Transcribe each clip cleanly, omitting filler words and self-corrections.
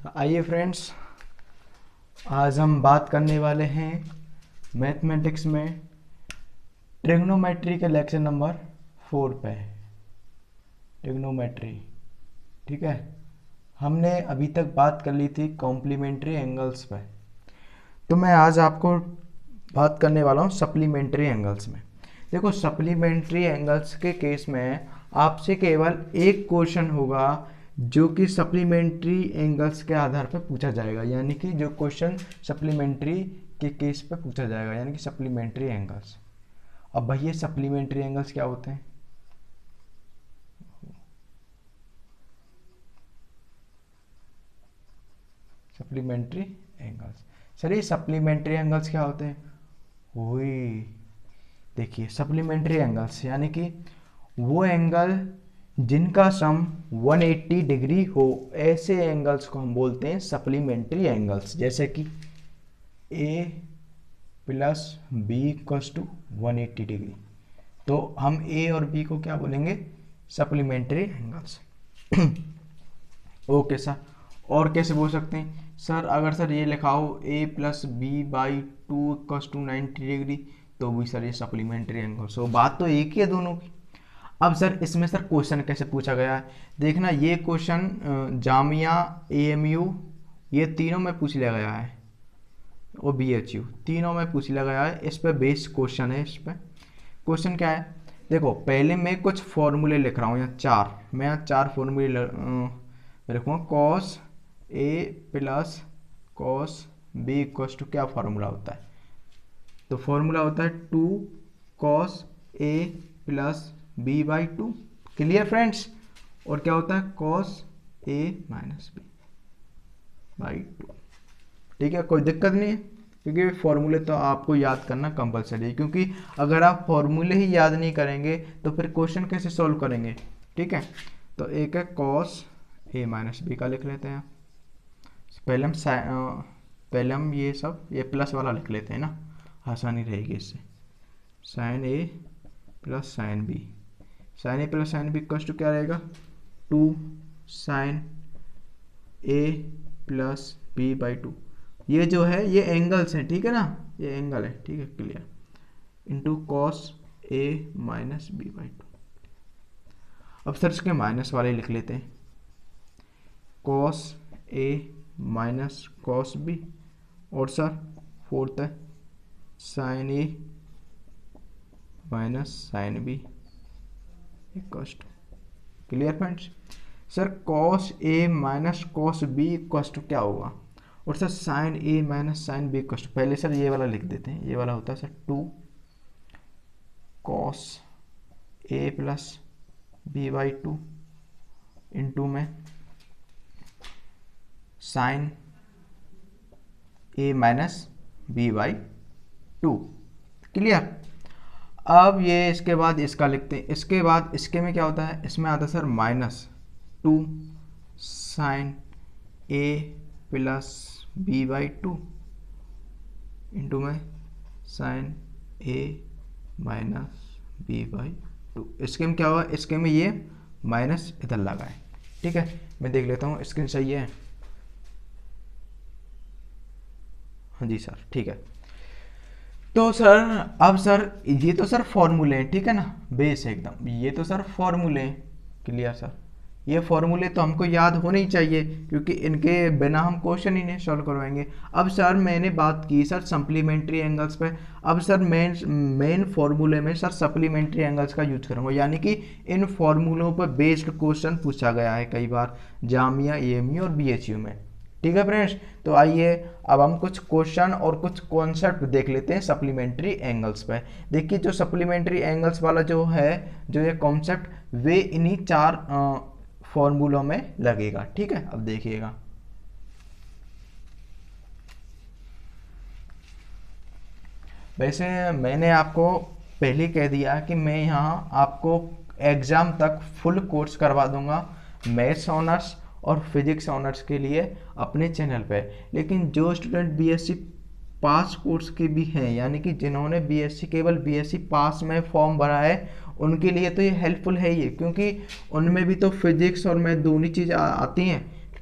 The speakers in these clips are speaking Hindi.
तो आइए फ्रेंड्स, आज हम बात करने वाले हैं मैथमेटिक्स में ट्रिग्नोमेट्री के लेक्चर नंबर 4 पे। ट्रिग्नोमेट्री, ठीक है। हमने अभी तक बात कर ली थी कॉम्प्लीमेंट्री एंगल्स पे, तो मैं आज आपको बात करने वाला हूँ सप्लीमेंट्री एंगल्स में। देखो, सप्लीमेंट्री एंगल्स के केस में आपसे केवल एक क्वेश्चन होगा जो कि सप्लीमेंट्री एंगल्स के आधार पर पूछा जाएगा, यानी कि जो क्वेश्चन सप्लीमेंट्री के केस पे पूछा जाएगा, यानी कि सप्लीमेंट्री एंगल्स। अब भैया सप्लीमेंट्री एंगल्स क्या होते हैं? सप्लीमेंट्री एंगल्स, सर ये सप्लीमेंट्री एंगल्स क्या होते हैं? वही देखिए, सप्लीमेंट्री एंगल्स यानी कि वो एंगल जिनका सम 180 डिग्री हो, ऐसे एंगल्स को हम बोलते हैं सप्लीमेंट्री एंगल्स। जैसे कि A plus B equals to 180 degree, तो हम ए और बी को क्या बोलेंगे? Supplementary angles. ओके सर, और कैसे बोल सकते हैं सर? अगर सर ये लिखा हो A plus B by 2 equals to 90 degree, तो भी सर ये सप्लीमेंट्री एंगल्स हो। बात तो एक ही है दोनों की। अब सर इसमें सर क्वेश्चन कैसे पूछा गया है, देखना। ये क्वेश्चन जामिया, एएमयू, ये तीनों में पूछ लिया गया है, और बीएचयू तीनों में पूछ लिया गया है। इस पर बेस्ड क्वेश्चन है। इस पर क्वेश्चन क्या है, देखो पहले मैं कुछ फॉर्मूले लिख रहा हूँ यहाँ चार। मैं यहाँ चार फॉर्मूले लिखूँगा। Cos A plus cos B equals to क्या फॉर्मूला होता है? तो फॉर्मूला होता है 2 cos A plus B by 2। Clear friends? और क्या होता है? Cos A minus B by 2। ठीक है, कोई दिक्कत नहीं है, क्योंकि फॉर्मूले तो आपको याद करना कंपलसरी है। क्योंकि अगर आप फॉर्मूले ही याद नहीं करेंगे तो फिर क्वेश्चन कैसे सॉल्व करेंगे? ठीक है, तो एक है कॉस ए माइनस बी का लिख लेते हैं। पहले हम ये प्लस वाला लिख लेते हैं ना, आसानी रहेगी इससे। Sine A plus sine B, sine A plus sine B equals to क्या रहेगा? 2 sine A plus B by 2। ये जो है ये एंगल्स हैं, ठीक है ना, ये एंगल है, ठीक है, clear. Into cos A minus B by 2। अब सर इसके माइनस वाले लिख लेते हैं। Cos A minus cos B, और सर फोर्थ है sine A minus sine B equals to. Clear friends? Sir cos A minus cos B equals to क्या होगा? और sir sine A minus sine B equals to, पहले सर ये वाला लिख देते हैं। ये वाला होता है sir 2 cos A plus B by 2 into में sine A minus B by 2। Clear? अब ये इसके बाद इसका लिखते हैं। इसके बाद इसके में क्या होता है? इसमें आता है sir minus 2 sine A plus B by 2 into में sine A minus B by 2। इसके में क्या हुआ? इसके में ये माइनस इधर लगा है, ठीक है। मैं देख लेता हूँ स्क्रीन सही है। हाँ जी सर, ठीक है। तो सर अब सर ये तो सर फॉर्मूले हैं, ठीक है ना, बेस है एकदम। ये तो सर फॉर्मूले हैं। Clear sir? ये फॉर्मूले तो हमको याद होने ही चाहिए, क्योंकि इनके बिना हम क्वेश्चन ही नहीं सॉल्व करवाएंगे। अब सर मैंने बात की सर सप्लीमेंट्री एंगल्स पे। अब सर मेन फॉर्मूले में सर सप्लीमेंट्री एंगल्स का यूज करूँगा, यानी कि इन फॉर्मूलों पर बेस्ड क्वेश्चन पूछा गया है कई बार जामिया, एएमयू और बीएचयू में। ठीक है फ्रेंड्स, तो आइए अब हम कुछ क्वेश्चन और कुछ कॉन्सेप्ट देख लेते हैं सप्लीमेंट्री एंगल्स पे। देखिए, जो सप्लीमेंट्री एंगल्स वाला जो है, जो ये कॉन्सेप्ट, वे इन्हीं चार फॉर्मूलों में लगेगा। ठीक है, अब देखिएगा। वैसे मैंने आपको पहले कह दिया कि मैं यहाँ आपको एग्ज़ाम तक फुल कोर्स करवा दूंगा मैथ्स ऑनर्स और फिजिक्स ऑनर्स के लिए अपने चैनल पे। लेकिन जो स्टूडेंट बीएससी पास कोर्स के भी हैं, यानी कि जिन्होंने बीएससी केवल बीएससी पास में फॉर्म भरा है, उनके लिए तो ये हेल्पफुल है ही, क्योंकि उनमें भी तो फिजिक्स और मैथ दोनों चीज़ आती हैं।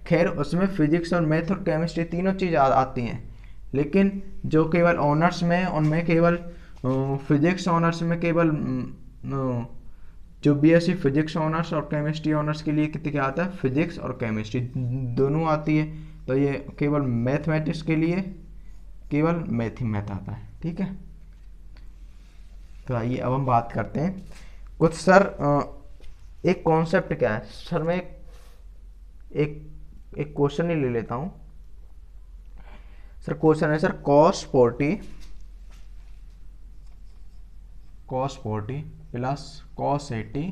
खैर उसमें फिजिक्स और मैथ और केमिस्ट्री तीनों चीज़ आती हैं, लेकिन जो केवल ऑनर्स में, उनमें केवल फिजिक्स ऑनर्स में केवल जो बीएससी फिजिक्स ऑनर्स और केमिस्ट्री ऑनर्स के लिए कितने क्या आता है, फिजिक्स और केमिस्ट्री दोनों आती है। तो ये केवल मैथमेटिक्स के लिए केवल मैथ ही मैथ आता है, ठीक है। तो आइए अब हम बात करते हैं कुछ सर एक कॉन्सेप्ट क्या है सर, मैं एक क्वेश्चन ही ले लेता हूँ सर। क्वेश्चन है sir cos 40 plus cos 80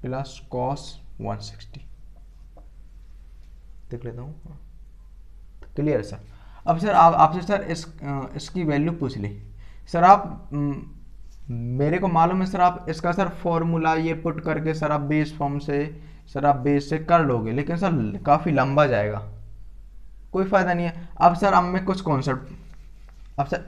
plus cos 160, देख लेता हूँ, क्लियर है सर। अब सर आपसे सर इसकी वैल्यू पूछ ली सर, आप मेरे को मालूम है सर, आप इसका सर फॉर्मूला ये पुट करके सर आप बेस फॉर्म से सर आप बेस से कर लोगे, लेकिन सर काफ़ी लंबा जाएगा, कोई फ़ायदा नहीं है। अब सर अब मैं कुछ कॉन्सेप्ट, अब सर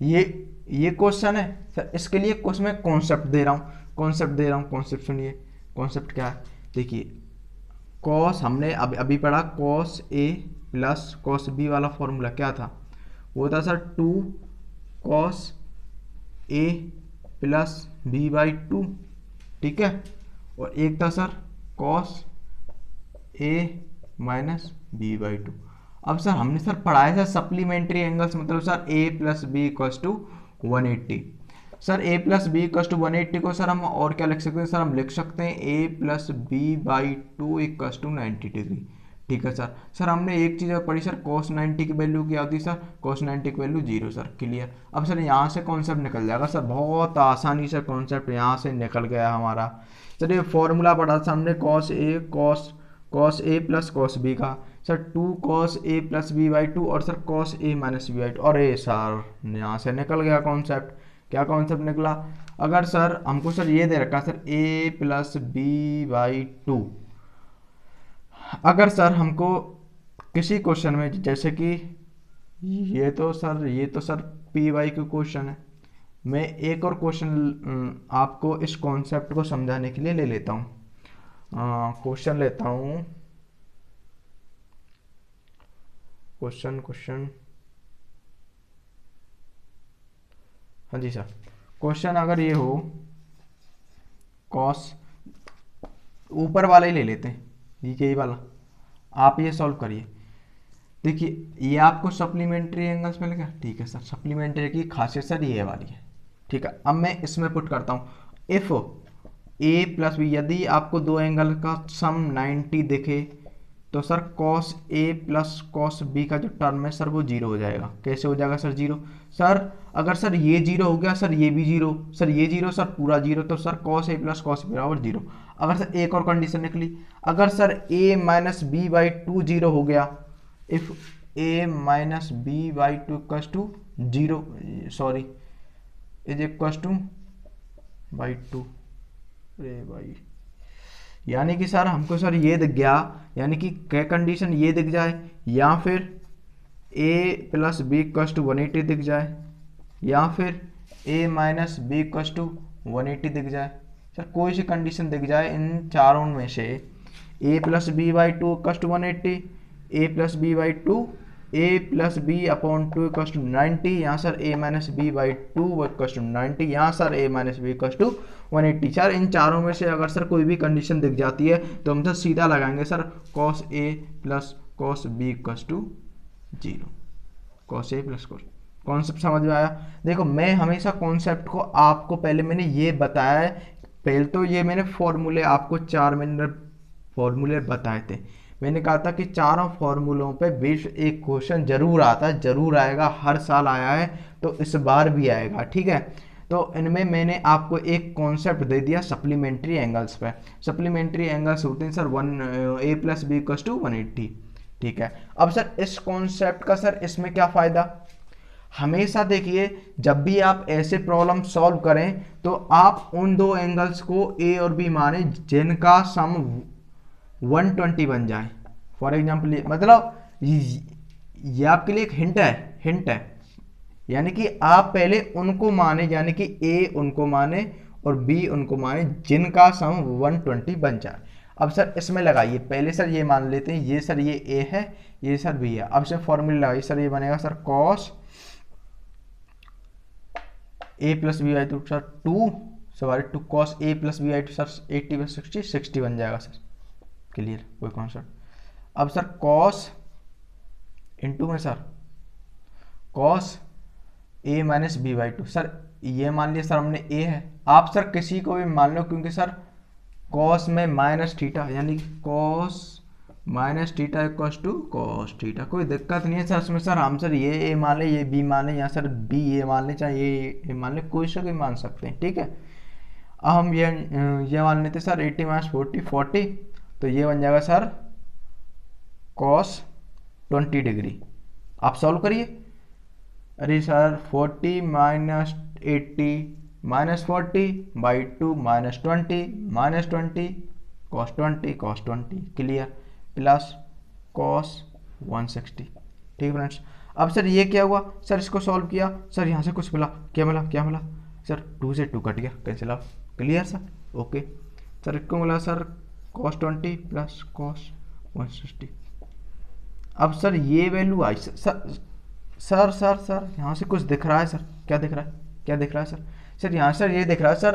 ये क्वेश्चन है सर, इसके लिए कुछ मैं कॉन्सेप्ट दे रहा हूँ, कॉन्सेप्ट सुनिए। कॉन्सेप्ट क्या है, देखिए कॉस हमने अभी पढ़ा, cos A plus cos B वाला फॉर्मूला क्या था, वो था sir 2 cos A plus B by 2, ठीक है। और एक था sir cos A minus B by 2। अब सर हमने सर पढ़ाया सर सप्लीमेंट्री एंगल्स, मतलब sir A plus B equals to 180। Sir A plus B equals to 180 को सर हम और क्या लिख सकते हैं सर, हम लिख सकते हैं A plus B by 2 equals to 90 degree, ठीक है सर। सर हमने एक चीज़ और पढ़ी सर, cos 90 की वैल्यू क्या होती है सर, cos 90 की वैल्यू 0 सर, क्लियर। अब सर यहाँ से कॉन्सेप्ट निकल जाएगा सर, बहुत आसानी से कॉन्सेप्ट यहाँ से निकल गया हमारा। सर ये फॉर्मूला पढ़ा था हमने cos A plus cos B का, sir 2 cos A plus B by 2 और sir cos A minus B by 2, और ये सर यहाँ से निकल गया कॉन्सेप्ट। क्या कॉन्सेप्ट निकला, अगर सर हमको सर ये दे रखा sir a plus B by 2, अगर सर हमको किसी क्वेश्चन में, जैसे कि ये तो सर पी वाई का क्वेश्चन है, मैं एक और क्वेश्चन आपको इस कॉन्सेप्ट को समझाने के लिए ले लेता हूँ। क्वेश्चन लेता हूँ, क्वेश्चन हाँ जी सर, क्वेश्चन अगर ये हो, कॉस ऊपर वाला ही ले लेते हैं, यही वाला, आप ये सॉल्व करिए। देखिए ये आपको सप्लीमेंट्री एंगल्स मिलेगा, ठीक है सर। सप्लीमेंट्री की खासियत सर ये वाली है, ठीक है। अब मैं इसमें पुट करता हूँ, इफ ए प्लस बी, यदि आपको दो एंगल का सम 90 दिखे तो sir cos A plus cos B का जो टर्म है सर वो 0 हो जाएगा। कैसे हो जाएगा सर 0, सर अगर सर ये 0 हो गया सर ये भी 0, सर ये 0 सर पूरा 0, तो sir cos A plus cos B बराबर 0। अगर सर एक और कंडीशन निकली, अगर sir a minus B by 2 0 हो गया, if a minus B by 2 equals to 0, sorry is equals to by 2, अरे भाई, यानी कि सर हमको सर ये दिख गया, यानी कि क्या कंडीशन ये दिख जाए, या फिर a plus B equals to 180 दिख जाए, या फिर a minus B equals to 180 दिख जाए। सर कोई सी कंडीशन दिख जाए इन चारों में से, a plus B by 2 equals to 180, a plus B by 2, a plus B upon 2 equals to 90, यहाँ sir a minus B by 2 equals to 90, यहाँ sir a minus B equals to 180। Sir इन चारों में से अगर सर कोई भी कंडीशन दिख जाती है तो हम सर सीधा लगाएंगे sir cos a plus cos b equals to 0, cos a plus cos। Concept समझ में आया। देखो मैं हमेशा कॉन्सेप्ट को आपको पहले मैंने ये बताया है, पहले तो ये मैंने फॉर्मूले आपको 4 मैंने फॉर्मूले बताए थे। मैंने कहा था कि चारों फॉर्मूलों पे बेस्ड एक क्वेश्चन जरूर आता है, जरूर आएगा, हर साल आया है तो इस बार भी आएगा, ठीक है। तो इनमें मैंने आपको एक कॉन्सेप्ट दे दिया सप्लीमेंट्री एंगल्स पे। सप्लीमेंट्री एंगल्स होते हैं sir a plus B equals to 180, ठीक है। अब सर इस कॉन्सेप्ट का सर इसमें क्या फ़ायदा, हमेशा देखिए जब भी आप ऐसे प्रॉब्लम सॉल्व करें तो आप उन दो एंगल्स को a और b माने जिनका सम 120 बन जाए। फॉर एग्जाम्पल मतलब ये आपके लिए एक हिंट है, यानी कि आप पहले उनको माने, यानी कि a उनको माने और b उनको माने जिनका सम 120 बन जाए। अब सर इसमें लगाइए, पहले सर ये मान लेते हैं, ये सर ये ए है, ये सर बी है। अब इसमें फॉर्मूला लगाइए सर, ये बनेगा sir cos A plus B by two sir 2 सवारी 2 cos A plus B by two sir 80 by 60 बन जाएगा सर। क्लियर, कोई कॉन्सेप्ट। अब सर कॉस इंटू में sir cos A minus B by two, sir ये मान लिया सर हमने ए है, आप सर किसी को भी मान लो, क्योंकि सर कॉस में माइनस थीटा यानी कि cos minus theta equals to cos theta, कोई दिक्कत नहीं है सर इसमें। सर हम सर ये ए मान ले, ये बी मान ले, या सर बी ए मान ले, चाहे ये मान ले, कोई से भी मान सकते हैं, ठीक है। अब हम ये मान लेते सर 80 माइनस 40, तो ये बन जाएगा सर कॉस 20 डिग्री। आप सॉल्व करिए। अरे sir 40 minus 80 minus 40 by 2 minus 20 cos 20 clear, plus cos 160। ठीक है फ्रेंड्स। अब सर ये क्या हुआ सर, इसको सॉल्व किया सर, यहाँ से कुछ मिला, क्या मिला सर 2 से 2 कट गया, cancel out. Clear sir, okay sir. इसको मिला सर कॉस 20 प्लस कॉस 160। अब सर ये वैल्यू आई सर यहाँ से कुछ दिख रहा है सर, क्या दिख रहा है सर यहाँ सर ये दिख रहा है सर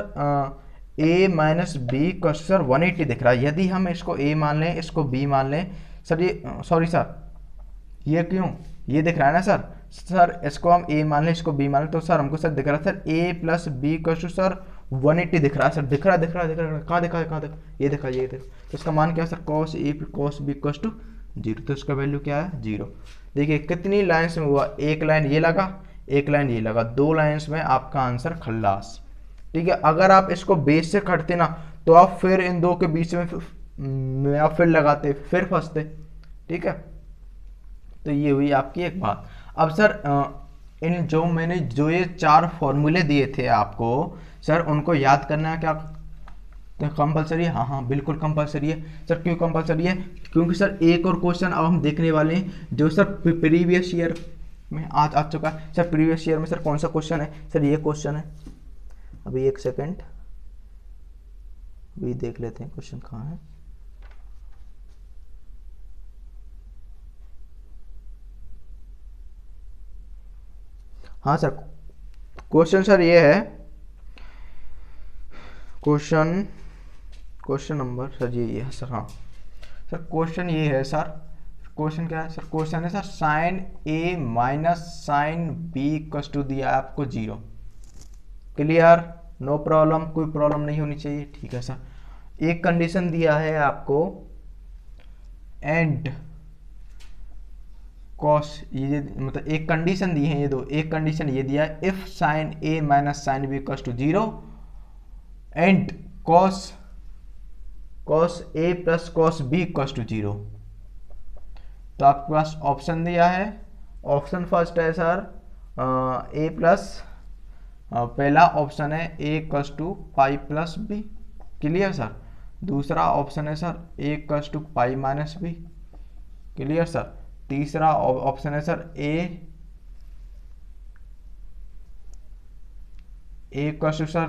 a माइनस बी का सर 180 दिख रहा है। यदि हम इसको a मान लें, इसको b मान लें सर, ये सॉरी सर ये क्यों, ये दिख रहा है ना सर इसको हम a मान लें, इसको b मान लें, तो सर हमको सर दिख रहा है सर a प्लस बी का सर 180 दिख रहा है सर, दिख रहा है कहाँ देखा, ये देखा तो इसका मान क्या है sir cos a cos b equals to 0, तो इसका वैल्यू क्या है 0। देखिए कितनी लाइन्स में हुआ, एक लाइन ये लगा, एक लाइन ये लगा, 2 लाइन्स में आपका आंसर खल्लास। ठीक है, अगर आप इसको बेस से काटते ना तो आप फिर इन दो के बीच में आप फिर लगाते, फिर फंसते। ठीक है, तो ये हुई आपकी एक बात। अब सर इन मैंने जो ये 4 फॉर्मूले दिए थे आपको सर, उनको याद करना है क्या कंपलसरी है? हाँ बिल्कुल कंपलसरी है सर। क्यों कंपलसरी है? क्योंकि सर एक और क्वेश्चन अब हम देखने वाले हैं जो सर प्रीवियस ईयर में आज आ चुका है सर। प्रीवियस ईयर में सर कौन सा क्वेश्चन है सर? ये क्वेश्चन है। अभी एक सेकेंड, अभी देख लेते हैं क्वेश्चन कहाँ है। हाँ सर, क्वेश्चन सर ये है, क्वेश्चन नंबर सर ये है सर। हाँ सर क्वेश्चन ये है सर, क्वेश्चन क्या है सर? क्वेश्चन है sir sine A minus sine B equals to दिया है आपको 0। क्लियर, नो प्रॉब्लम, कोई प्रॉब्लम नहीं होनी चाहिए। ठीक है सर। एक कंडीशन दिया है आपको एंड कॉस, ये मतलब एक कंडीशन दी है ये दो, एक कंडीशन ये दिया है if sine A minus sine B equals to 0 and cos A plus cos B equals to 0। तो आपके पास ऑप्शन दिया है, ऑप्शन फर्स्ट है सर ए प्लस, पहला ऑप्शन है A equals to pi plus B. Clear sir. दूसरा ऑप्शन है sir A equals to pi minus B. Clear sir. तीसरा ऑप्शन है sir A equals to sir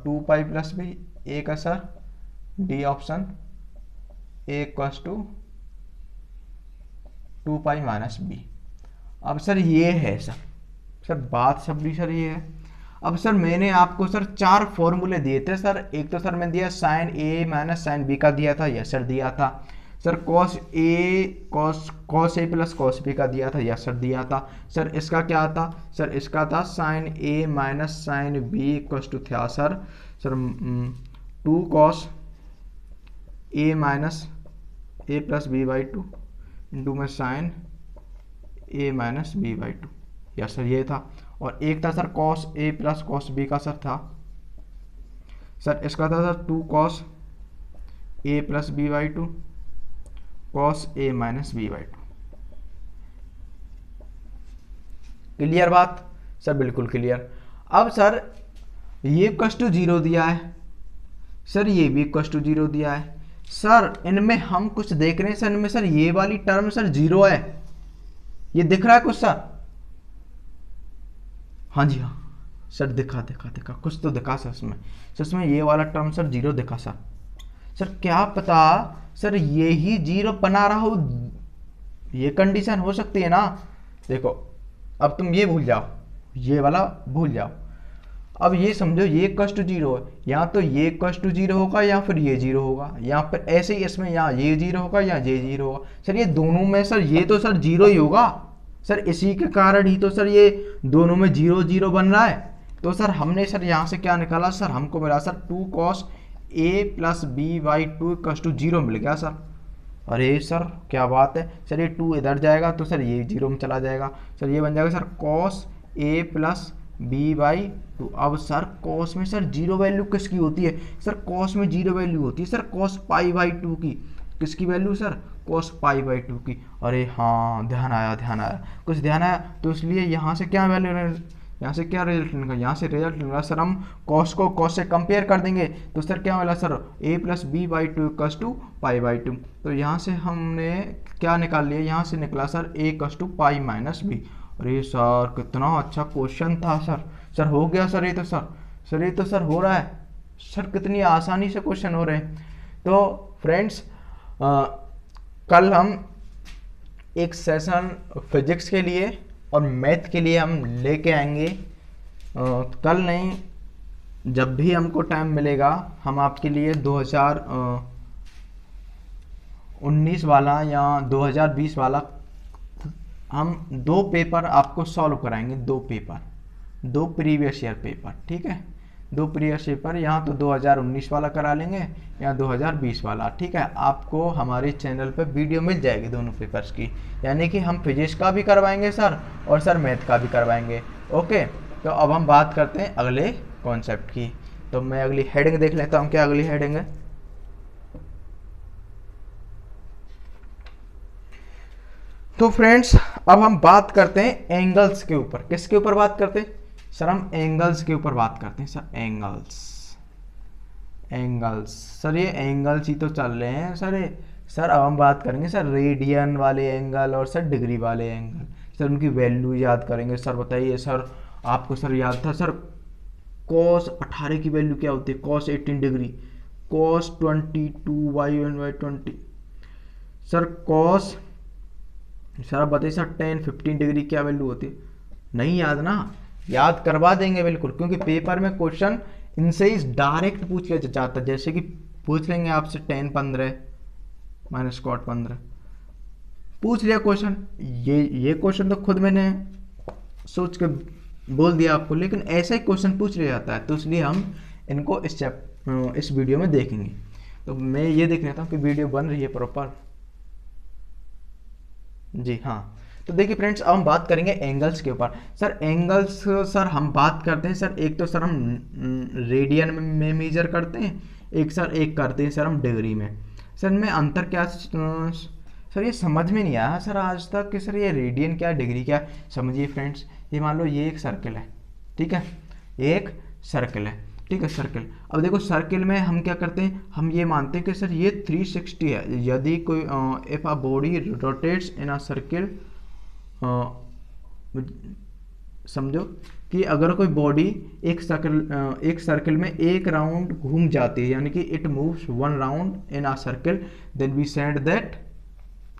2 pi plus B. एक है sir D option a equals to 2 pi minus b. अब सर ये है सर बात सब्जी सर ये है। अब सर मैंने आपको सर 4 फॉर्मूले दिए थे सर। एक तो सर मैंने दिया साइन ए माइनस साइन बी का दिया था, यस सर दिया था sir. Cos A plus cos B का दिया था, यस सर दिया था सर। इसका क्या था सर? इसका था sine A minus sine B equals to था sir 2 cos A minus A plus B by 2 into में sine A minus B by 2, yes sir ये था। और एक था sir cos A plus cos B का सर था सर, इसका था sir 2 cos A plus B by 2 cos A minus B by 2। Clear बात सर? बिल्कुल क्लियर। अब सर ये इक्वल्स टू 0 दिया है सर, ये भी इक्वल्स टू 0 दिया है सर। इनमें हम कुछ देख रहे हैं सर, इनमें सर ये वाली टर्म सर 0 है, ये दिख रहा है कुछ सर? हाँ जी हाँ सर, दिखा कुछ तो दिखा सर इसमें। सर इसमें ये वाला टर्म सर 0 दिखा सर। सर क्या पता सर ये ही जीरो बना रहा हो, ये कंडीशन हो सकती है ना। देखो अब तुम ये भूल जाओ, ये वाला भूल जाओ, अब ये समझो ये कस्ट जीरो है, या तो ये कस्ट जीरो होगा या फिर ये जीरो होगा, या फिर ऐसे ही इसमें या ये जीरो होगा या ये जीरो होगा। सर ये दोनों में सर ये तो सर जीरो ही होगा सर, इसी के कारण ही तो सर ये दोनों में जीरो जीरो बन रहा है। तो सर हमने सर यहाँ से क्या निकाला सर, हमको मिला sir 2 cos a plus B by two equals to zero मिल गया सर। अरे सर क्या बात है सर, ये 2 इधर जाएगा तो सर ये जीरो में चला जाएगा, सर ये बन जाएगा sir cos a plus B by two. अब सर cos में सर जीरो वैल्यू किसकी होती है सर, cos में जीरो वैल्यू होती है sir cos pi by two की। किसकी value sir, cos pi by two की। अरे हाँ ध्यान आया, ध्यान आया, कुछ ध्यान आया। तो इसलिए यहाँ से क्या वैल्यू, यहाँ से क्या रिजल्ट निकला, यहाँ से रिजल्ट निकला सर हम cos को cos से कंपेयर कर देंगे तो सर क्या मिला sir a plus B by two equals to pi by two. तो यहाँ से हमने क्या निकाल लिया, यहाँ से निकला sir a equals to pi minus b. अरे सर कितना अच्छा क्वेश्चन था सर, सर हो गया सर ये तो सर ये तो सर हो रहा है सर, कितनी आसानी से क्वेश्चन हो रहे हैं। तो फ्रेंड्स कल हम एक सेशन फिजिक्स के लिए और मैथ के लिए हम लेके आएंगे, कल नहीं जब भी हमको टाइम मिलेगा हम आपके लिए 2019 वाला या 2020 वाला हम 2 पेपर आपको सॉल्व कराएंगे, 2 पेपर, 2 प्रीवियस ईयर पेपर, ठीक है, 2 प्रीवियस पेपर, यहाँ तो 2019 वाला करा लेंगे या 2020 वाला, ठीक है। आपको हमारे चैनल पर वीडियो मिल जाएगी दोनों पेपर्स की, यानी कि हम फिजिक्स का भी करवाएंगे सर और सर मैथ का भी करवाएंगे। ओके, तो अब हम बात करते हैं अगले कॉन्सेप्ट की। तो मैं अगली हेडिंग देख लेता हूँ, क्या अगली हेडिंग है। तो फ्रेंड्स अब हम बात करते हैं एंगल्स के ऊपर। किसके ऊपर बात करते हैं सर, हम एंगल्स के ऊपर बात करते हैं सर, एंगल्स, एंगल्स सर, ये एंगल्स ही तो चल रहे हैं सर ये। सर अब हम बात करेंगे सर रेडियन वाले एंगल और सर डिग्री वाले एंगल, सर उनकी वैल्यू याद करेंगे। सर बताइए सर, आपको सर याद था सर cos 18 की वैल्यू क्या होती है, cos 18 degree, cos 22/1/20, sir cos, sir आप बताइए सर tan 15 डिग्री क्या वैल्यू होती है, नहीं याद ना, याद करवा देंगे बिल्कुल, क्योंकि पेपर में क्वेश्चन इनसे ही डायरेक्ट पूछ लिया जाता है। जैसे कि पूछ लेंगे आपसे tan 15 माइनस cot 15, पूछ लिया क्वेश्चन, ये क्वेश्चन तो खुद मैंने सोच के बोल दिया आपको, लेकिन ऐसा ही क्वेश्चन पूछ लिया जाता है, तो इसलिए हम इनको इस वीडियो में देखेंगे। तो मैं ये देख लेता हूँ कि वीडियो बन रही है प्रॉपर, जी हाँ। तो देखिए फ्रेंड्स अब हम बात करेंगे एंगल्स के ऊपर। सर एंगल्स सर हम बात करते हैं सर, एक तो सर हम रेडियन में मेजर करते हैं, एक करते हैं सर हम डिग्री में। सर में अंतर क्या सर, ये समझ में नहीं आया सर आज तक कि सर ये रेडियन क्या डिग्री क्या। समझिए फ्रेंड्स, ये मान लो ये एक सर्कल है, ठीक है, एक सर्कल है, ठीक है, सर्कल। अब देखो सर्कल में हम क्या करते हैं, हम ये मानते हैं कि सर ये 360 है। यदि कोई if a body rotates in a circle, समझो कि अगर कोई बॉडी एक सर्कल में एक राउंड घूम जाती है, यानी कि it moves 1 round in a circle, then we said that,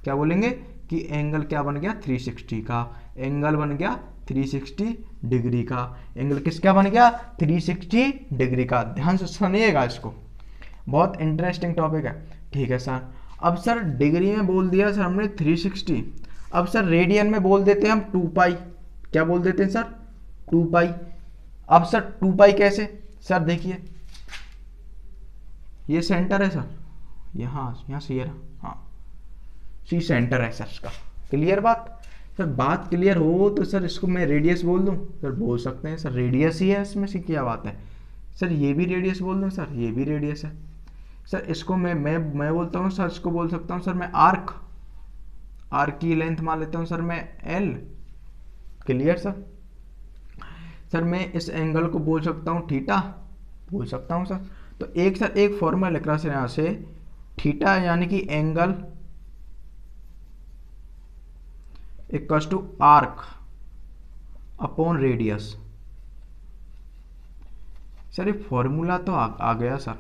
क्या बोलेंगे कि एंगल क्या बन गया 360 का, एंगल बन गया 360 डिग्री का, एंगल किसका बन गया 360 डिग्री का। ध्यान से सुनिएगा इसको, बहुत इंटरेस्टिंग टॉपिक है, ठीक है सर। अब सर डिग्री में बोल दिया सर हमने 360, अब सर रेडियन में बोल देते हैं हम 2 पाई, क्या बोल देते हैं सर 2 पाई। अब सर 2 पाई कैसे, सर देखिए ये सेंटर है सर, यहाँ से ये, हाँ सी सेंटर है सर इसका, क्लियर बात। सर बात क्लियर हो तो सर इसको मैं रेडियस बोल दूं, सर बोल सकते हैं सर रेडियस ही है, इसमें से क्या बात है। सर ये भी रेडियस बोल दूं, सर ये भी रेडियस है। सर इसको मैं बोलता हूँ सर, इसको बोल सकता हूँ सर मैं आर्क की लेंथ मान लेता हूँ सर मैं L, क्लियर सर। सर मैं इस एंगल को बोल सकता हूँ थीटा, बोल सकता हूँ सर। तो एक फॉर्मूला लिख रहा है यहाँ से, थीटा यानी कि angle equals to arc upon radius. Sir ये फॉर्मूला तो आ गया सर।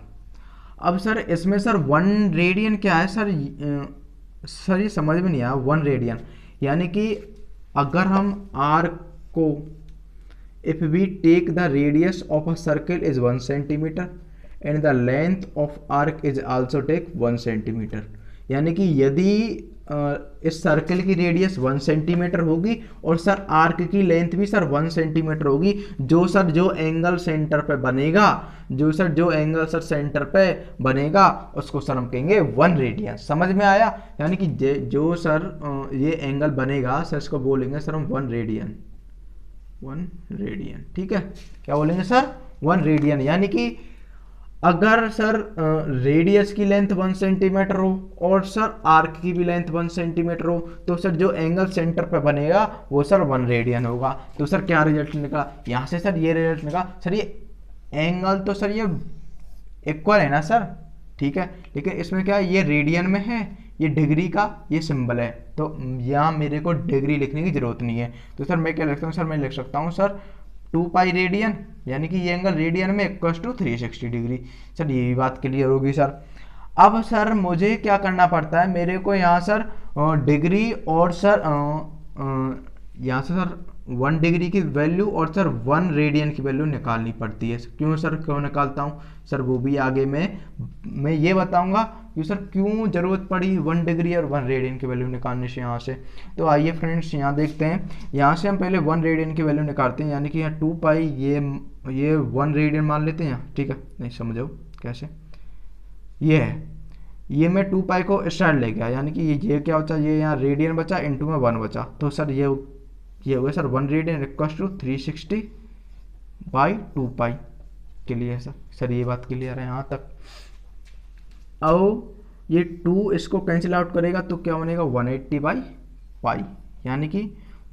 अब सर इसमें सर 1 रेडियन क्या है सर? सर ये समझ में नहीं आया 1 रेडियन, यानी कि अगर हम आर्क को, if we take the radius of a circle is 1 centimetre and the length of arc is also take 1 centimetre, यानी कि यदि इस सर्कल की रेडियस 1 सेंटीमीटर होगी और सर आर्क की लेंथ भी सर 1 सेंटीमीटर होगी, जो एंगल सेंटर पे बनेगा, जो एंगल सर सेंटर पे बनेगा उसको सर हम कहेंगे 1 रेडियन। समझ में आया? यानी कि जो सर ये एंगल बनेगा सर इसको बोलेंगे सर हम 1 रेडियन, 1 रेडियन। ठीक है, क्या बोलेंगे सर? 1 रेडियन। यानी कि अगर सर रेडियस की लेंथ 1 सेंटीमीटर हो और सर आर्क की भी लेंथ 1 सेंटीमीटर हो तो सर जो एंगल सेंटर पे बनेगा वो सर 1 रेडियन होगा। तो सर क्या रिजल्ट निकला यहाँ से? सर ये रिजल्ट निकला सर, ये एंगल तो सर ये इक्वल है ना सर, ठीक है, लेकिन इसमें क्या है, ये रेडियन में है, ये डिग्री का ये सिंबल है, तो यहाँ मेरे को डिग्री लिखने की जरूरत नहीं है। तो सर मैं क्या लिखता हूँ सर? मैं लिख सकता हूँ सर 2 पाई रेडियन, यानी कि ये एंगल रेडियन में इक्वल टू 360 डिग्री। सर ये भी बात क्लियर होगी सर। अब सर मुझे क्या करना पड़ता है, मेरे को यहाँ सर डिग्री और सर यहाँ से सर 1 डिग्री की वैल्यू और सर 1 रेडियन की वैल्यू निकालनी पड़ती है। क्यों सर, क्यों निकालता हूँ सर वो भी आगे मैं ये बताऊंगा कि सर क्यों जरूरत पड़ी 1 डिग्री और 1 रेडियन की वैल्यू निकालने से यहाँ से। तो आइए फ्रेंड्स यहाँ देखते हैं, यहाँ से हम पहले 1 रेडियन की वैल्यू निकालते हैं, यानी कि यहाँ 2 पाई ये 1 रेडियन मान लेते हैं यहाँ, ठीक है, नहीं समझो कैसे, ये है, ये मैं 2 पाई को इस साइड ले गया, यानी कि ये क्या बचा, ये यहाँ रेडियन बचा, इनटू में 1 बचा, तो सर ये हो गया sir 1 radian equal to 360 by 2 pi. Clear sir ये बात क्लियर है यहाँ तक। अब ये 2 इसको कैंसिल आउट करेगा तो क्या बनेगा 180 बाई पाई, यानी कि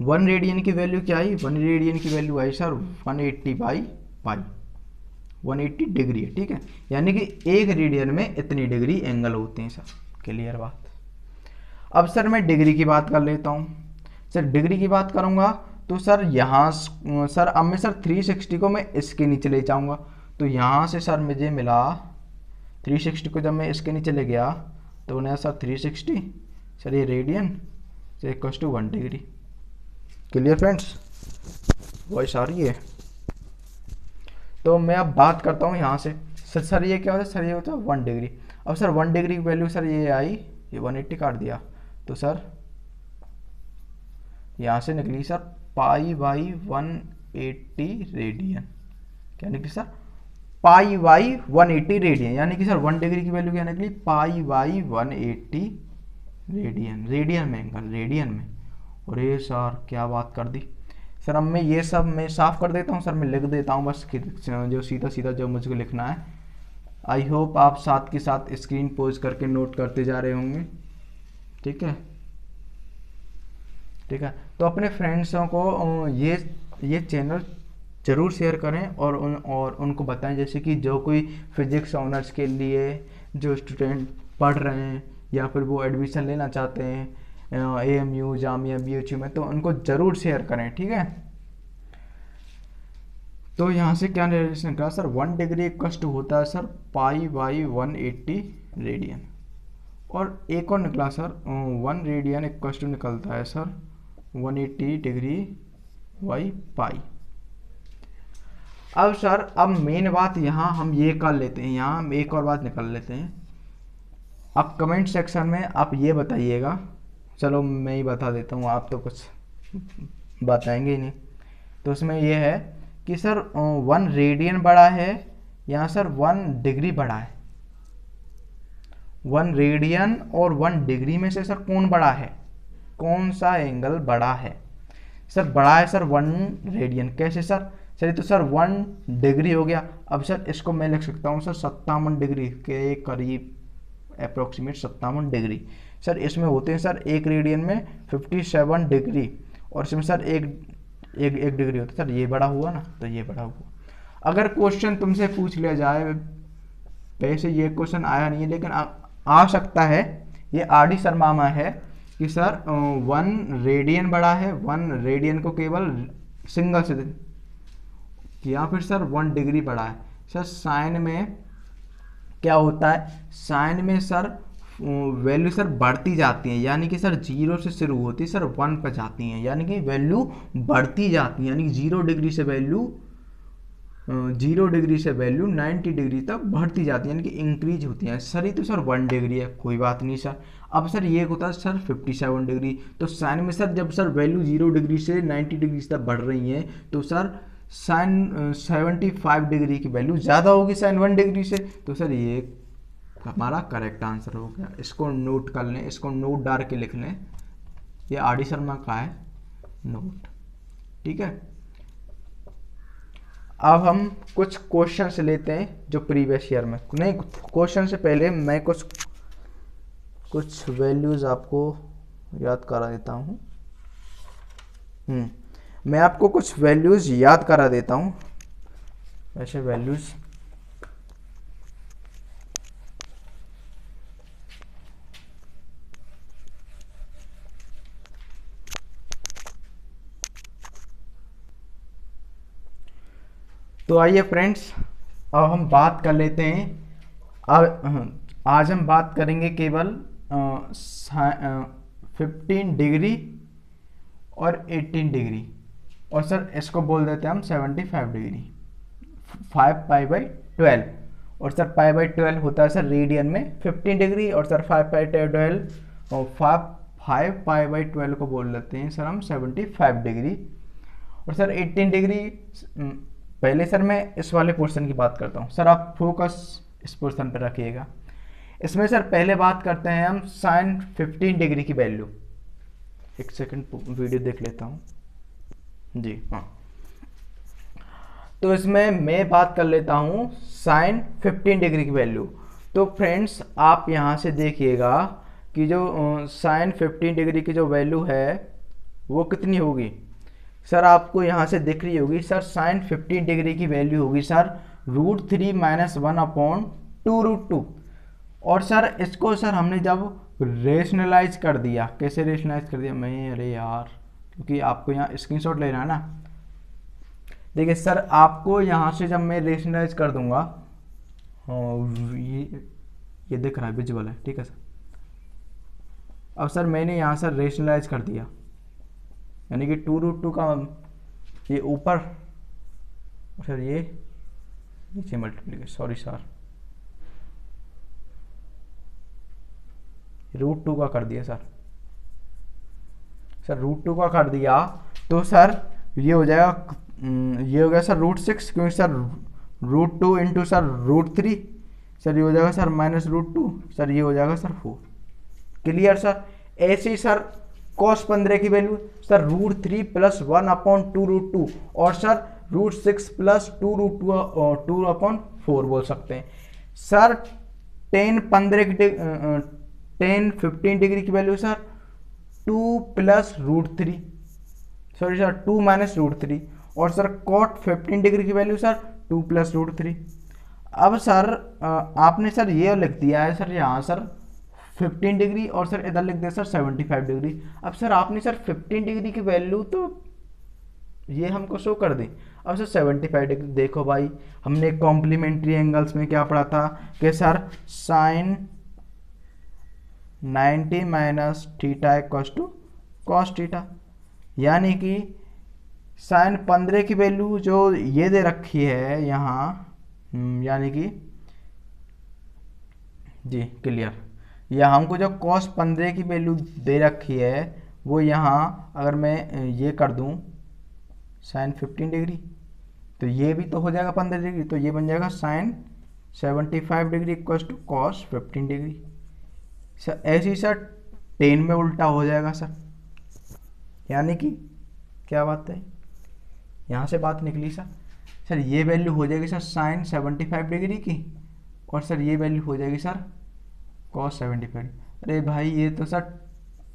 1 रेडियन की वैल्यू क्या आई, 1 रेडियन की value I sir 180 by pi, 180 degree है, ठीक है, यानी कि 1 रेडियन में इतनी डिग्री एंगल होते हैं सर। क्लियर बात। अब सर मैं डिग्री की बात कर लेता हूँ। सर डिग्री की बात करूँगा तो सर यहाँ सर अब मैं सर 360 को मैं इसके नीचे ले जाऊँगा, तो यहाँ से सर मुझे मिला 360 को जब मैं इसके नीचे ले गया तो बना सर 360 सर ये रेडियन से equal to 1 degree. Clear friends, voice आ रही है? तो मैं अब बात करता हूँ यहाँ से, सर ये क्या होता है, सर ये होता है 1 डिग्री। अब सर 1 डिग्री की वैल्यू सर ये आई, ये 180 काट दिया, तो सर यहाँ से निकली सर पाई बाई 180 रेडियन, क्या निकली सर? पाई बाई 180 रेडियन, यानी कि सर 1 डिग्री की वैल्यू क्या निकली? पाई बाई 180 रेडियन, रेडियन में एंगल, रेडियन में। और ये सर क्या बात कर दी सर। अब मैं ये सब मैं साफ कर देता हूँ सर, मैं लिख देता हूँ बस जो सीधा सीधा जो मुझको लिखना है। आई होप आप साथ के साथ स्क्रीन पोज करके नोट करते जा रहे होंगे, ठीक है, ठीक है। तो अपने फ्रेंड्सों को ये चैनल ज़रूर शेयर करें और उनको बताएं, जैसे कि जो कोई फिजिक्स ऑनर्स के लिए जो स्टूडेंट पढ़ रहे हैं या फिर वो एडमिशन लेना चाहते हैं AMU जामिया BHU में, तो उनको ज़रूर शेयर करें, ठीक है। तो यहाँ से क्या रिलेशन निकला सर? 1 डिग्री इक्वल होता है सर पाई बाई 180 रेडियन, और एक और निकला सर 1 रेडियन इक्वल निकलता है सर 180 डिग्री बाई पाई। अब सर अब मेन बात यहाँ हम ये कर लेते हैं, यहाँ हम एक और बात निकाल लेते हैं। अब कमेंट सेक्शन में आप ये बताइएगा, चलो मैं ही बता देता हूँ, आप तो कुछ बताएंगे ही नहीं। तो उसमें ये है कि सर 1 रेडियन बड़ा है या सर 1 डिग्री बड़ा है? 1 रेडियन और 1 डिग्री में से सर कौन बड़ा है, कौन सा एंगल बड़ा है? सर बड़ा है सर 1 रेडियन। कैसे सर? चलिए तो सर 1 डिग्री हो गया। अब सर इसको मैं लिख सकता हूँ सर 57 डिग्री के करीब, अप्रोक्सीमेट 57 डिग्री। सर इसमें होते हैं सर 1 रेडियन में 57 डिग्री, और इसमें सर एक डिग्री होता है। सर ये बड़ा हुआ ना, तो ये बड़ा हुआ। अगर क्वेश्चन तुमसे पूछ लिया जाए, वैसे ये क्वेश्चन आया नहीं है लेकिन आ सकता है, ये RD शर्मा में है कि सर 1 रेडियन बड़ा है, 1 रेडियन को केवल सिंगल से या फिर सर 1 डिग्री बड़ा है। सर साइन में क्या होता है, साइन में सर वैल्यू सर बढ़ती जाती है, यानी कि सर 0 से शुरू होती है सर 1 पर जाती हैं, यानी कि वैल्यू बढ़ती जाती है, यानी कि 0 डिग्री से वैल्यू 90 डिग्री तक बढ़ती जाती है, यानी कि इंक्रीज होती है। सर ये तो सर 1 डिग्री है, कोई बात नहीं सर। अब सर ये होता है सर 57 डिग्री, तो साइन में सर जब सर वैल्यू 0 डिग्री से 90 डिग्री तक बढ़ रही है तो सर साइन 75 डिग्री की वैल्यू ज़्यादा होगी साइन 1 डिग्री से, तो सर ये हमारा करेक्ट आंसर हो गया। इसको नोट कर लें, इसको नोट डाल के लिख लें, ये आर डी शर्मा का है नोट, ठीक है। अब हम कुछ क्वेश्चंस लेते हैं जो प्रीवियस ईयर में, नहीं क्वेश्चन से पहले मैं कुछ वैल्यूज़ आपको याद करा देता हूँ। मैं आपको कुछ वैल्यूज़ याद करा देता हूँ। वैसे वैल्यूज़ तो आइए फ्रेंड्स, अब हम बात कर लेते हैं। अब आज हम बात करेंगे केवल 15 डिग्री और 18 डिग्री, और सर इसको बोल देते हैं हम 75 डिग्री, 5 पाई बाई 12, और सर पाई बाई 12 होता है सर रेडियन में 15 डिग्री, और सर 5 पाई 12 और 5 पाई बाई 12 को बोल देते हैं सर हम 75 डिग्री। और सर 18 डिग्री, पहले सर मैं इस वाले पोर्शन की बात करता हूँ, सर आप फोकस इस पोर्शन पर रखिएगा। इसमें सर पहले बात करते हैं हम साइन 15 डिग्री की वैल्यू। एक सेकंड वीडियो देख लेता हूँ जी, हाँ। तो इसमें मैं बात कर लेता हूँ साइन 15 डिग्री की वैल्यू। तो फ्रेंड्स आप यहाँ से देखिएगा कि जो साइन 15 डिग्री की जो वैल्यू है वो कितनी होगी। सर आपको यहाँ से दिख रही होगी सर, साइन 15 डिग्री की वैल्यू होगी सर √3 - 1/2√2। और सर इसको सर हमने जब रेशनलाइज कर दिया, कैसे रेशनलाइज कर दिया मैं, अरे यार, क्योंकि आपको यहाँ स्क्रीनशॉट लेना है ना। देखिए सर आपको यहाँ से जब मैं रेशनलाइज कर दूंगा, ये दिख रहा है, विजुअल है, ठीक है सर। अब सर मैंने यहाँ सर रेशनलाइज कर दिया, यानी कि 2√2 का ये ऊपर, सर ये नीचे मल्टीप्लीकेशन, सॉरी सर, √2 का कर दिया सर √2 का कर दिया, तो सर ये हो जाएगा, ये हो गया सर √6, क्योंकि सर √2 इंटू सर √3, सर ये हो जाएगा सर -√2, सर ये हो जाएगा सर 4। Clear sir. ऐसे ही सर cos 15 की वैल्यू सर √3 + 1/2√2, और सर √6 + 2/4 बोल सकते हैं। सर tan 15 डिग्री की वैल्यू सर 2 + √3, सॉरी सर 2 - √3, और सर cot 15 डिग्री की वैल्यू सर 2 + √3। अब सर आपने सर ये लिख दिया है सर यहाँ सर 15 डिग्री, और सर इधर लिख दिया सर 75 डिग्री। अब सर आपने सर 15 डिग्री की वैल्यू तो ये हमको शो कर दी। अब सर 75 डिग्री, देखो भाई हमने कॉम्प्लीमेंट्री एंगल्स में क्या पढ़ा था कि sir sine 90 - theta = cos theta, यानी कि साइन 15 की वैल्यू जो ये दे रखी है यहाँ, यानी कि जी क्लियर, या हमको जो cos 15 की वैल्यू दे रखी है वो यहाँ अगर मैं ये कर दूँ साइन 15 डिग्री, तो ये भी तो हो जाएगा 15 डिग्री, तो ये बन जाएगा sine 75 degree = cos 15 degree. Sir ऐसे ही सर 10 में उल्टा हो जाएगा सर, यानी कि क्या बात है, यहाँ से बात निकली सर। सर ये वैल्यू हो जाएगी सर साइन 75 डिग्री की, और सर ये वैल्यू हो जाएगी सर cos 75। अरे भाई ये तो सर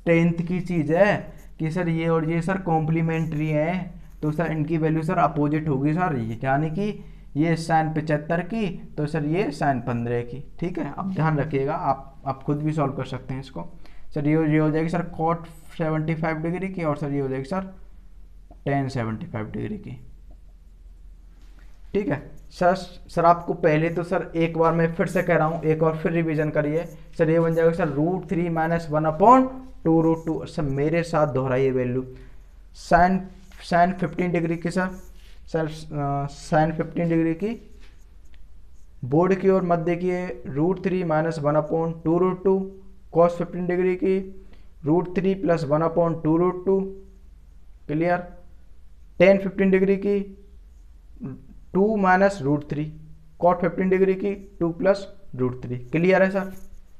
10th की चीज़ है कि सर ये और ये सर कॉम्प्लीमेंट्री है, तो सर इनकी वैल्यू सर अपोजिट होगी सर, यानी कि ये साइन 75 की तो सर ये साइन 15 की, ठीक है। अब ध्यान रखिएगा, आप खुद भी सॉल्व कर सकते हैं इसको। सर ये हो जाएगी सर cot 75 डिग्री की, और सर ये हो जाएगी सर tan 75 डिग्री की, ठीक है सर। सर आपको पहले तो सर एक बार मैं फिर से कह रहा हूँ, एक और फिर रिवीजन करिए सर। ये बन जाएगा सर √3 - 1/2√2। सर मेरे साथ दोहराइए वैल्यू। साइन साइन 15 डिग्री की सर साइन 15 डिग्री की बोर्ड की ओर मत देखिए, √3 - 1/2√2। कॉस 15 डिग्री की √3 + 1/2√2। क्लियर। टेन 15 डिग्री की 2 - √3। कॉट 15 डिग्री की 2 + √3। क्लियर है सर?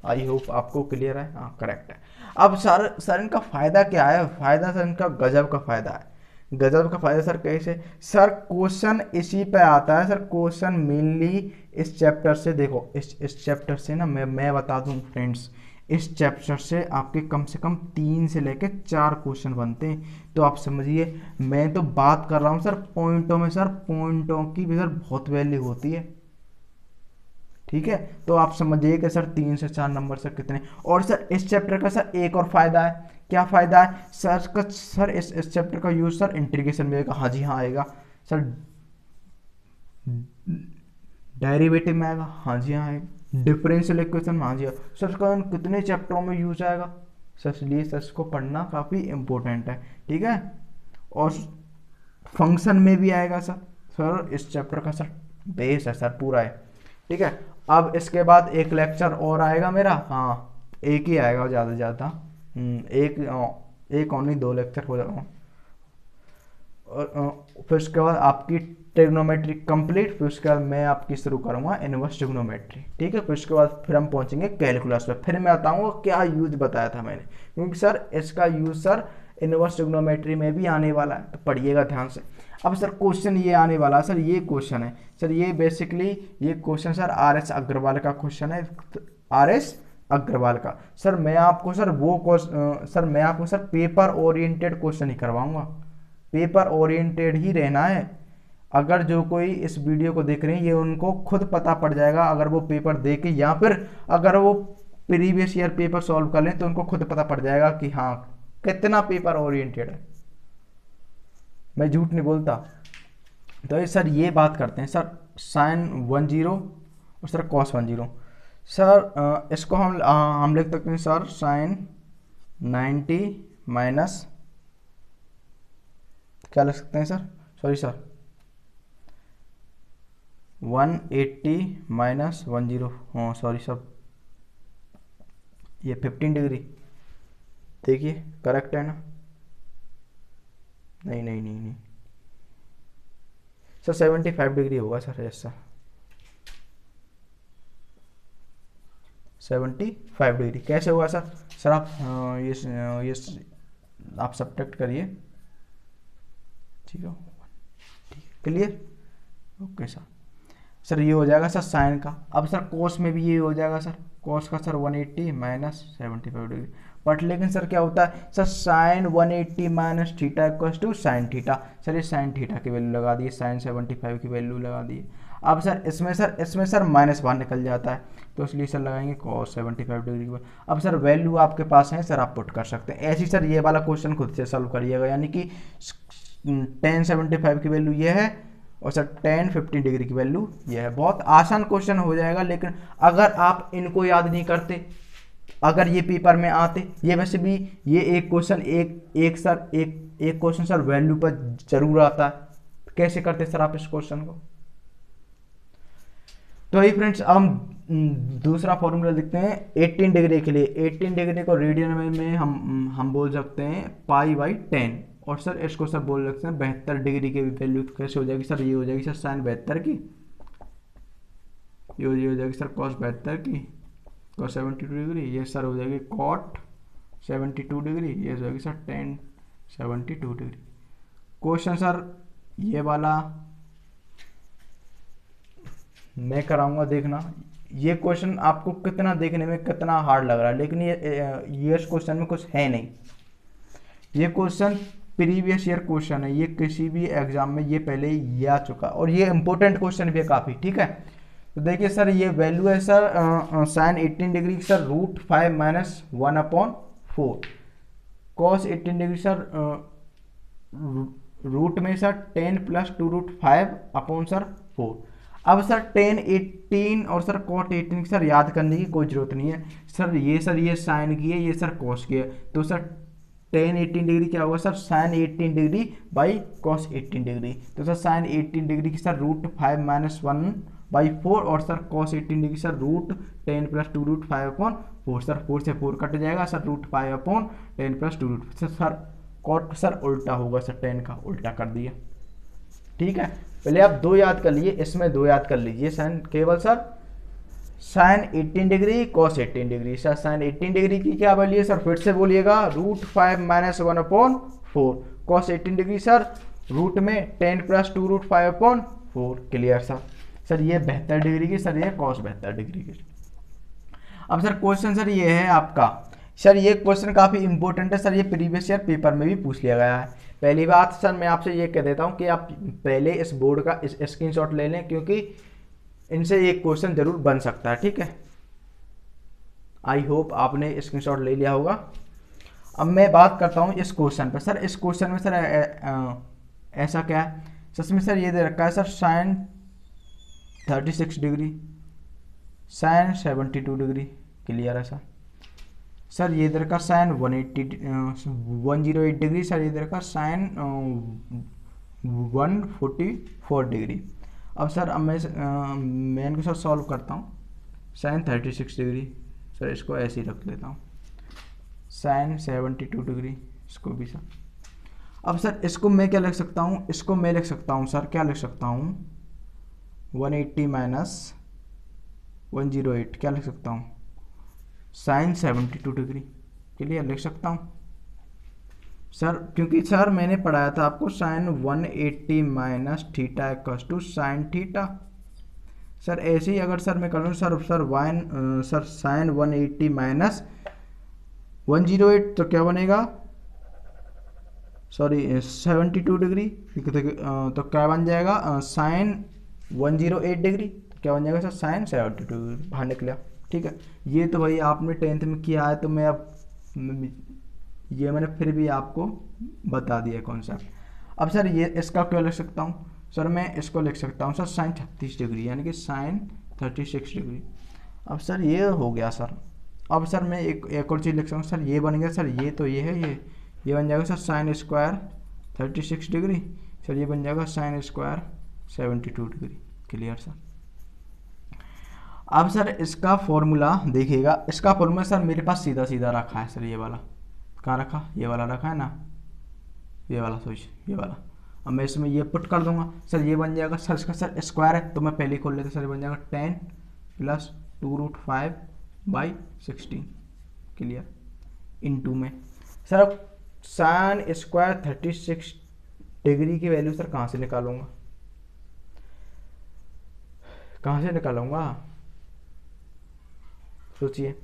आई होप आपको क्लियर है। हाँ करेक्ट है। अब सर इनका फायदा क्या है? फायदा सर इनका गजब का फायदा है। गजब का फायदा सर कैसे? सर क्वेश्चन इसी पे आता है सर। क्वेश्चन मेनली इस चैप्टर से, देखो इस चैप्टर से ना मैं बता दूं फ्रेंड्स, इस चैप्टर से आपके कम से कम 3 से लेकर 4 क्वेश्चन बनते हैं। तो आप समझिए, मैं तो बात कर रहा हूँ सर पॉइंटों में। सर पॉइंटों की भी सर बहुत वैल्यू होती है, ठीक है। तो आप समझिए कि सर 3 से 4 नंबर सर कितने। और सर इस चैप्टर का सर एक और फायदा है। क्या फायदा है सर इस चैप्टर का यूज सर इंटीग्रेशन में आएगा। हाँ जी हाँ आएगा सर। डेरिवेटिव में आएगा। हाँ जी हाँ आएगा। डिफरेंशियल इक्वेशन में हाँ जी हाँ। सर इसका कितने चैप्टरों में यूज आएगा सर, इसलिए सर इसको पढ़ना काफ़ी इम्पोर्टेंट है, ठीक है। और फंक्शन में भी आएगा सर। सर इस चैप्टर का सर बेस है सर पूरा है, ठीक है। अब इसके बाद एक लेक्चर और आएगा मेरा। हाँ एक ही आएगा ज़्यादा से ज़्यादा। एक ओनली 2 लेक्चर हो जाएगा। और फिर उसके बाद आपकी ट्रिग्नोमेट्री कंप्लीट। फिर उसके बाद मैं आपकी शुरू करूँगा इनवर्स ट्रिग्नोमेट्री, ठीक है। फिर उसके बाद फिर हम पहुँचेंगे कैलकुलस पे। फिर मैं बताऊँगा क्या यूज बताया था मैंने, क्योंकि सर इसका यूज सर इनवर्स ट्रिग्नोमेट्री में भी आने वाला है, तो पढ़िएगा ध्यान से। अब सर क्वेश्चन ये आने वाला है सर, ये क्वेश्चन है सर, ये बेसिकली ये क्वेश्चन सर RS अग्रवाल का क्वेश्चन है। RS अग्रवाल का सर मैं आपको सर सर मैं आपको सर पेपर ओरिएंटेड क्वेश्चन ही करवाऊंगा। पेपर ओरिएंटेड ही रहना है। अगर जो कोई इस वीडियो को देख रहे हैं, ये उनको खुद पता पड़ जाएगा अगर वो पेपर दे के, या फिर अगर वो प्रीवियस ईयर पेपर सॉल्व कर लें तो उनको खुद पता पड़ जाएगा कि हाँ कितना पेपर ओरिएंटेड है। मैं झूठ नहीं बोलता। तो ये सर ये बात करते हैं सर साइन 10 और सर कॉस 10। सर इसको हम लिख सकते हैं सर साइन 90 माइनस, क्या लिख सकते हैं सर, सॉरी सर 180 माइनस 10। हाँ सॉरी सर, ये 15 डिग्री। देखिए करेक्ट है ना? नहीं नहीं नहीं नहीं सर 75 डिग्री होगा सर। ऐसा 75 डिग्री कैसे होगा सर? सर आप ये आप सब्ट्रैक्ट करिए, ठीक है क्लियर। Okay sir. सर ये हो जाएगा सर साइन का। अब सर कोस में भी ये हो जाएगा सर। कोस का सर 180 माइनस 75 डिग्री। बट लेकिन सर क्या होता है sir, sine 180 minus theta equals to sine theta. Sir ये साइन थीटा की वैल्यू लगा दी, साइन 75 की वैल्यू लगा दी। अब सर इसमें सर माइनस बाहर निकल जाता है, तो इसलिए सर लगाएंगे कॉस 75 डिग्री की। अब सर वैल्यू आपके पास है सर, आप पुट कर सकते हैं ऐसी। सर ये वाला क्वेश्चन खुद से सॉल्व करिएगा, यानी कि tan 75 की वैल्यू ये है और सर tan 15 डिग्री की वैल्यू ये है। बहुत आसान क्वेश्चन हो जाएगा, लेकिन अगर आप इनको याद नहीं करते, अगर ये पेपर में आते, ये वैसे भी ये एक क्वेश्चन एक क्वेश्चन सर वैल्यू पर जरूर आता है। कैसे करते सर आप इस क्वेश्चन को? तो ये फ्रेंड्स अब हम दूसरा फॉर्मूला लिखते हैं 18 डिग्री के लिए। 18 डिग्री को रेडियन में हम बोल सकते हैं π/10। और सर इसको सर बोल सकते हैं 72 डिग्री की वैल्यू कैसे हो जाएगी सर? ये हो जाएगी सर साइन 72 की, ये हो जाएगी सर कॉस 72 की, कॉस 72 डिग्री। ये सर हो जाएगी कॉट 72 डिग्री, ये हो जाएगी sir tan 72 degree. Question sir ये वाला मैं कराऊंगा, देखना ये क्वेश्चन आपको कितना देखने में कितना हार्ड लग रहा है, लेकिन ये इस क्वेश्चन में कुछ है नहीं। ये क्वेश्चन प्रीवियस ईयर क्वेश्चन है, ये किसी भी एग्जाम में ये पहले ही आ चुका, और ये इंपॉर्टेंट क्वेश्चन भी है काफ़ी, ठीक है। तो देखिए सर ये वैल्यू है sir sine 18 degree sir √5 minus 1/4, cos 18 degree sir root में सर 10 + 2√5 अपॉन सर 4। अब सर टेन 18 और सर कॉट 18 सर याद करने की कोई जरूरत नहीं है सर, ये साइन की है, ये सर कॉस की है, तो सर टेन 18 डिग्री क्या होगा sir, sine 18 degree by cos 18 degree, तो सर साइन 18 डिग्री की सर रूट 5 माइनस 1/4 और sir cos 18 degree sir root 10 plus 2 root 5/4, sir 4 से 4 कट जाएगा sir, root 5/10 plus 2 root sir cot sir उल्टा होगा सर, 10 का उल्टा कर दिया। ठीक है, पहले आप 2 याद कर लीजिए, इसमें 2 याद कर लीजिए, साइन केवल sir sine 18 degree cos 18 degree, sir sine 18 degree की क्या वैल्यू है सर, फिर से बोलिएगा root 5 minus 1/4, cos 18 degree sir root में 10 plus 2 root 5/4, clear sir. Sir ये 72 डिग्री की, सर ये कॉस 72 डिग्री की। अब सर क्वेश्चन सर ये है आपका, सर ये क्वेश्चन काफ़ी इंपॉर्टेंट है सर, ये प्रीवियस ईयर पेपर में भी पूछ लिया गया है। पहली बात सर मैं आपसे ये कह देता हूँ कि आप पहले इस बोर्ड का स्क्रीनशॉट ले लें, क्योंकि इनसे एक क्वेश्चन जरूर बन सकता है। ठीक है, आई होप आपने स्क्रीनशॉट ले लिया होगा। अब मैं बात करता हूँ इस क्वेश्चन पर। सर इस क्वेश्चन में सर ऐसा क्या है सर, इसमें सर ये दे रखा है sir sine 36 degree, sine 72 degree, clear है सर। सर ये इधर का साइन 108 डिग्री, सर इधर का साइन 144 डिग्री। अब सर अब मैं इनको सर सॉल्व करता हूँ। साइन 36 डिग्री सर इसको ऐसे ही रख लेता हूँ, साइन 72 डिग्री इसको भी सर। अब सर इसको मैं क्या लिख सकता हूँ, इसको मैं लिख सकता हूँ सर, क्या लिख सकता हूँ 180 माइनस 108 क्या लिख सकता हूँ, साइन 72 डिग्री, क्लियर लिख सकता हूँ सर, क्योंकि सर मैंने पढ़ाया था आपको sine 180 minus theta equals to sine theta. Sir ऐसे ही अगर सर मैं कर लूँ सर साइन 180 माइनस 108 तो क्या बनेगा, सॉरी 72 डिग्री, तो क्या बन जाएगा साइन 108 डिग्री, तो क्या बन जाएगा सर साइन 72 डिग्री, बाहर निकला। ठीक है, ये तो भाई आपने 10th में किया है, तो मैं अब ये मैंने फिर भी आपको बता दिया कॉन्सेप्ट। अब सर ये इसका क्या लिख सकता हूँ सर, मैं इसको लिख सकता हूँ सर साइन 36 डिग्री, यानी कि साइन 36 डिग्री। अब सर ये हो गया सर। अब सर मैं एक और चीज़ लिख सकता हूँ सर, ये बन गया सर, ये तो ये है, ये बन जाएगा sir sine square 36 degree, sir ये बन जाएगा sine square 72 degree, clear sir. अब सर इसका फॉर्मूला देखिएगा, इसका फॉर्मूला सर मेरे पास सीधा सीधा रखा है सर, ये वाला कहाँ रखा, ये वाला रखा है ना, ये वाला ये वाला। अब मैं इसमें ये पुट कर दूंगा सर, ये बन जाएगा सर, इसका सर स्क्वायर है तो मैं पहले ही खोल लेता सर, ये बन जाएगा 10 प्लस 2 रूट 5/16, क्लियर, इनटू में सर साइन स्क्वायर 36 डिग्री की वैल्यू सर कहाँ से निकालूंगा, कहाँ से निकालूंगा सोचिए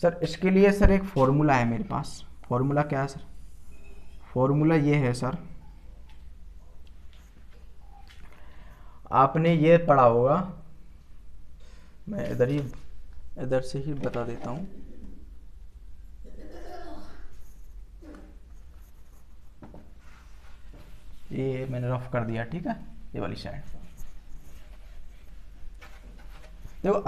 सर। इसके लिए सर एक फॉर्मूला है मेरे पास, फॉर्मूला क्या है सर, फॉर्मूला ये है सर, आपने ये पढ़ा होगा, मैं इधर से ही बता देता हूँ। ये मैंने रफ कर दिया, ठीक है, ये वाली साइड। देखो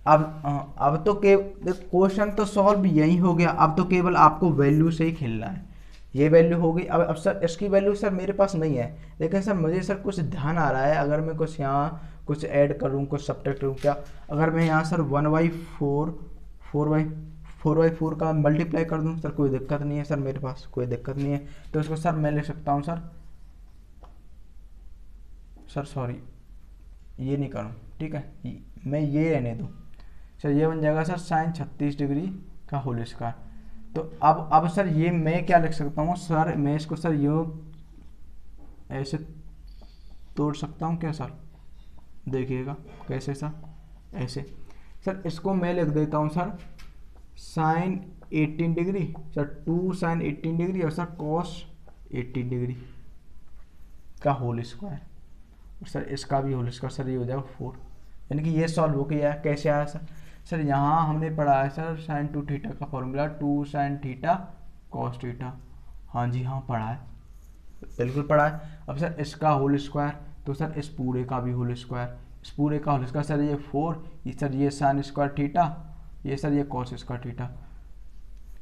अब तो क्वेश्चन तो सॉल्व यही हो गया, अब तो केवल आपको वैल्यू से ही खेलना है। ये वैल्यू हो गई। अब सर इसकी वैल्यू सर मेरे पास नहीं है, लेकिन सर मुझे सर कुछ ध्यान आ रहा है, अगर मैं कुछ यहाँ कुछ ऐड करूँ, कुछ सब्ट्रैक्ट करूँ, क्या अगर मैं यहाँ सर 4/4 का मल्टीप्लाई कर दूँ सर, कोई दिक्कत नहीं है सर, मेरे पास कोई दिक्कत नहीं है। तो इसको सर मैं ले सकता हूँ सर सॉरी ये नहीं करूँ, ठीक है, मैं ये रहने दूँ सर, ये बन जाएगा सर साइन 36 डिग्री का होल स्क्वायर। तो अब सर ये मैं क्या लिख सकता हूँ सर, मैं इसको सर यूँ ऐसे तोड़ सकता हूँ क्या सर, देखिएगा कैसे सर, ऐसे सर इसको मैं लिख देता हूँ sir sine 18 degree sir 2 sine 18 degree और सर कॉस 18 डिग्री का होल स्क्वायर, और सर इसका भी होल स्क्वायर, सर ये हो जाएगा 4, यानी कि ये सॉल्व हो गया। कैसे आया सर यहाँ हमने पढ़ा है सर साइन 2 थीटा का formula 2 sine theta cos theta, हाँ जी हाँ पढ़ा है, बिल्कुल पढ़ा है। अब सर इसका होल स्क्वायर, तो सर इस पूरे का भी होल स्क्वायर, इस पूरे का होल स्क्वायर, सर ये 4, ये सर ये साइन स्क्वायर थीटा, ये सर ये cos square theta.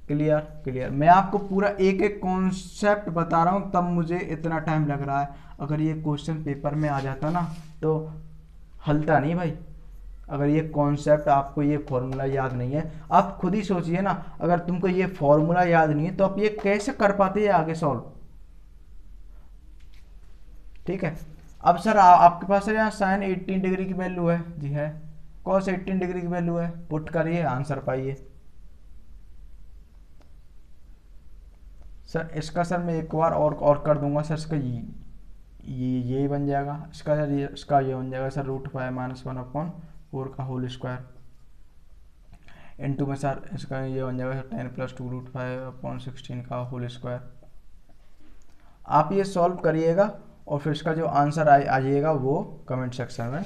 Clear clear. मैं आपको पूरा एक एक कॉन्सेप्ट बता रहा हूँ, तब मुझे इतना टाइम लग रहा है। अगर ये क्वेश्चन पेपर में आ जाता ना तो हलता नहीं भाई। अगर ये कॉन्सेप्ट आपको ये फॉर्मूला याद नहीं है, आप खुद ही सोचिए ना, अगर तुमको ये फॉर्मूला याद नहीं है तो आप ये कैसे कर पाते हैं आगे सॉल्व। ठीक है। अब सर आपके पास है यहाँ साइन 18 डिग्री की वैल्यू है, जी है, कॉस 18 डिग्री की वैल्यू है, पुट करिए आंसर पाइए। सर इसका सर मैं एक बार और कर दूंगा सर, इसका ये बन जाएगा, इसका सर ये, इसका ये बन जाएगा सर √5 - 1/4 का होल स्क्वायर, इनटू में सर इसका ये बन जाएगा 10 + 2 √5/16 का होल स्क्वायर। आप ये सॉल्व करिएगा और फिर इसका जो आंसर आ जाइएगा वो कमेंट सेक्शन में